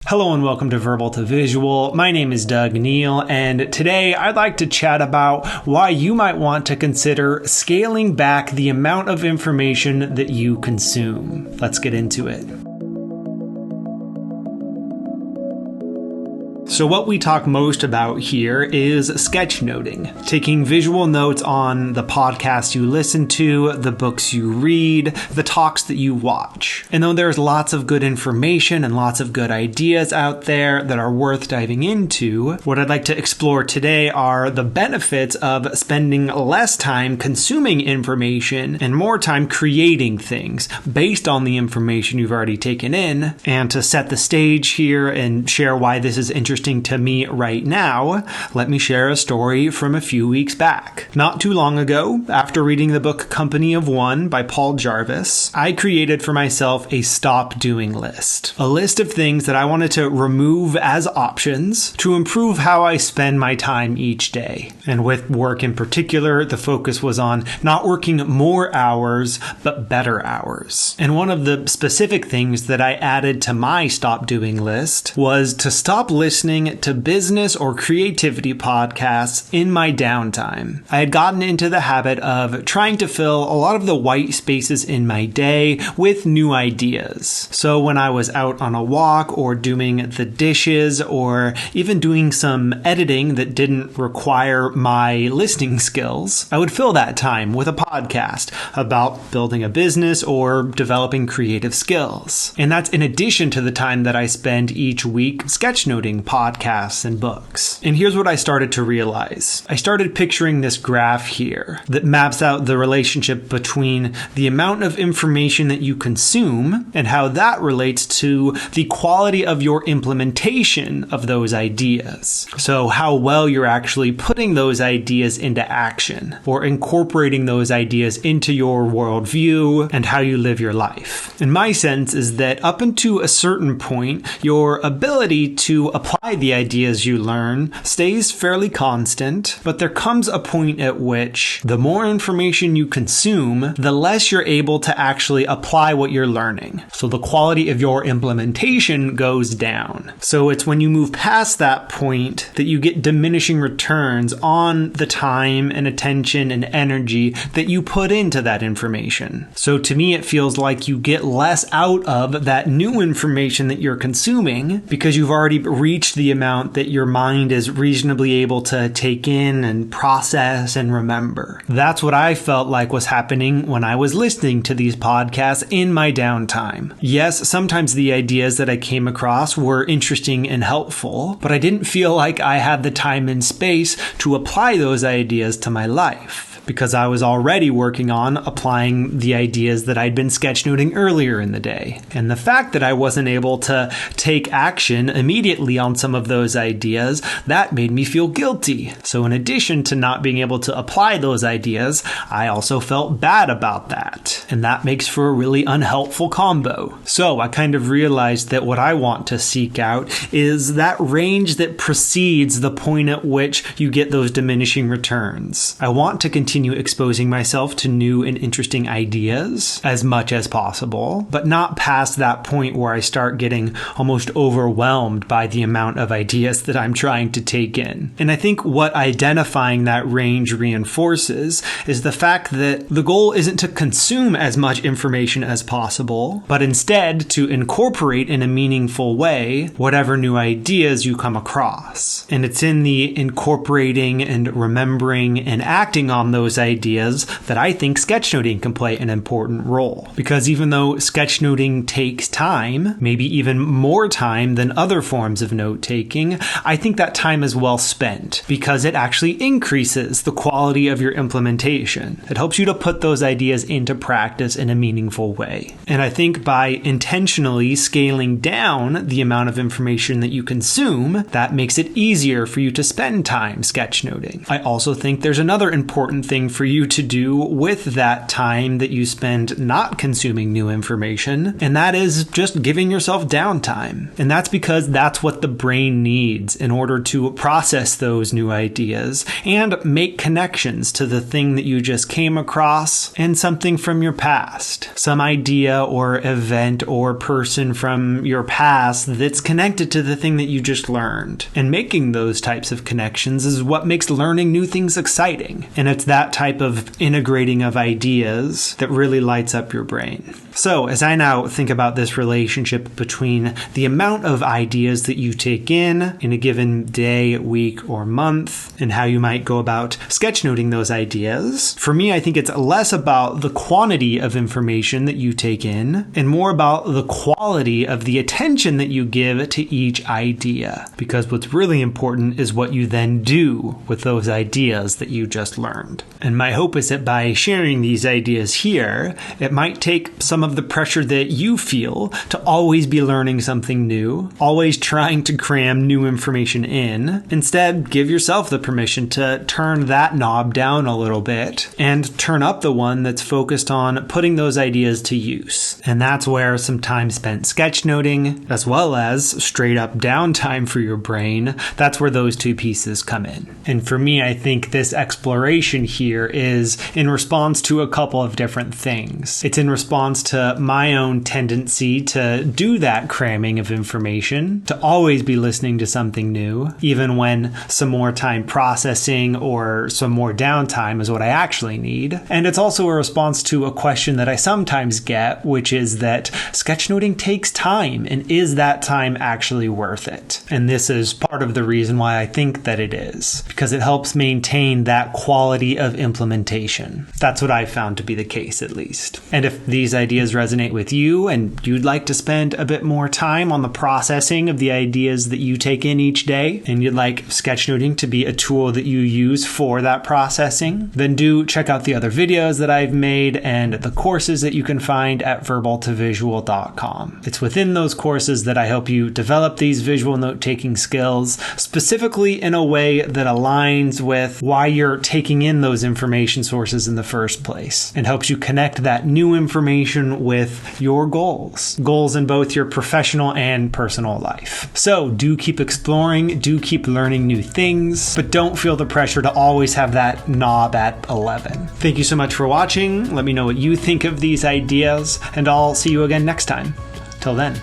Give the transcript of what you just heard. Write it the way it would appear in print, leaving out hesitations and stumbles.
Hello and welcome to Verbal to Visual. My name is Doug Neill, and today I'd like to chat about why you might want to consider scaling back the amount of information that you consume. Let's get into it. So what we talk most about here is sketchnoting, taking visual notes on the podcasts you listen to, the books you read, the talks that you watch. And though there's lots of good information and lots of good ideas out there that are worth diving into, what I'd like to explore today are the benefits of spending less time consuming information and more time creating things based on the information you've already taken in. And to set the stage here and share why this is interesting to me right now, let me share a story from a few weeks back. Not too long ago, after reading the book Company of One by Paul Jarvis, I created for myself a stop doing list. A list of things that I wanted to remove as options to improve how I spend my time each day. And with work in particular, the focus was on not working more hours, but better hours. And one of the specific things that I added to my stop doing list was to stop listening to business or creativity podcasts in my downtime. I had gotten into the habit of trying to fill a lot of the white spaces in my day with new ideas. So when I was out on a walk or doing the dishes or even doing some editing that didn't require my listening skills, I would fill that time with a podcast about building a business or developing creative skills. And that's in addition to the time that I spend each week sketchnoting podcasts and books. And here's what I started to realize. I started picturing this graph here that maps out the relationship between the amount of information that you consume and how that relates to the quality of your implementation of those ideas. So how well you're actually putting those ideas into action or incorporating those ideas into your worldview and how you live your life. And my sense is that up until a certain point, your ability to apply the ideas you learn stays fairly constant, but there comes a point at which the more information you consume, the less you're able to actually apply what you're learning. So the quality of your implementation goes down. So it's when you move past that point that you get diminishing returns on the time and attention and energy that you put into that information. So to me, it feels like you get less out of that new information that you're consuming because you've already reached the amount that your mind is reasonably able to take in and process and remember. That's what I felt like was happening when I was listening to these podcasts in my downtime. Yes, sometimes the ideas that I came across were interesting and helpful, but I didn't feel like I had the time and space to apply those ideas to my life, because I was already working on applying the ideas that I'd been sketchnoting earlier in the day. And the fact that I wasn't able to take action immediately on some of those ideas, that made me feel guilty. So in addition to not being able to apply those ideas, I also felt bad about that. And that makes for a really unhelpful combo. So I kind of realized that what I want to seek out is that range that precedes the point at which you get those diminishing returns. I want to continue exposing myself to new and interesting ideas as much as possible, but not past that point where I start getting almost overwhelmed by the amount of ideas that I'm trying to take in. And I think what identifying that range reinforces is the fact that the goal isn't to consume as much information as possible, but instead to incorporate in a meaningful way whatever new ideas you come across. And it's in the incorporating and remembering and acting on those ideas that I think sketchnoting can play an important role. Because even though sketchnoting takes time, maybe even more time than other forms of note-taking, I think that time is well spent because it actually increases the quality of your implementation. It helps you to put those ideas into practice in a meaningful way. And I think by intentionally scaling down the amount of information that you consume, that makes it easier for you to spend time sketchnoting. I also think there's another important thing for you to do with that time that you spend not consuming new information, and that is just giving yourself downtime. And that's because that's what the brain needs in order to process those new ideas and make connections to the thing that you just came across and something from your past. Some idea or event or person from your past that's connected to the thing that you just learned. And making those types of connections is what makes learning new things exciting. And it's that type of integrating of ideas that really lights up your brain. So as I now think about this relationship between the amount of ideas that you take in a given day, week, or month, and how you might go about sketchnoting those ideas, for me, I think it's less about the quantity of information that you take in and more about the quality of the attention that you give to each idea. Because what's really important is what you then do with those ideas that you just learned. And my hope is that by sharing these ideas here, it might take some of the pressure that you feel to always be learning something new, always trying to cram new information in. Instead, give yourself the permission to turn that knob down a little bit and turn up the one that's focused on putting those ideas to use. And that's where some time spent sketchnoting, as well as straight up downtime for your brain, that's where those two pieces come in. And for me, I think this exploration here is in response to a couple of different things. It's in response to my own tendency to do that cramming of information, to always be listening to something new, even when some more time processing or some more downtime is what I actually need. And it's also a response to a question that I sometimes get, which is that sketchnoting takes time, and is that time actually worth it? And this is part of the reason why I think that it is, because it helps maintain that quality of implementation. That's what I've found to be the case, at least. And if these ideas resonate with you and you'd like to spend a bit more time on the processing of the ideas that you take in each day, and you'd like sketchnoting to be a tool that you use for that processing, then do check out the other videos that I've made and the courses that you can find at verbaltovisual.com. It's within those courses that I help you develop these visual note-taking skills, specifically in a way that aligns with why you're taking in those information sources in the first place, and helps you connect that new information with your goals in both your professional and personal life. So do keep exploring, do keep learning new things, but don't feel the pressure to always have that knob at 11. Thank you so much for watching. Let me know what you think of these ideas, and I'll see you again next time. Till then.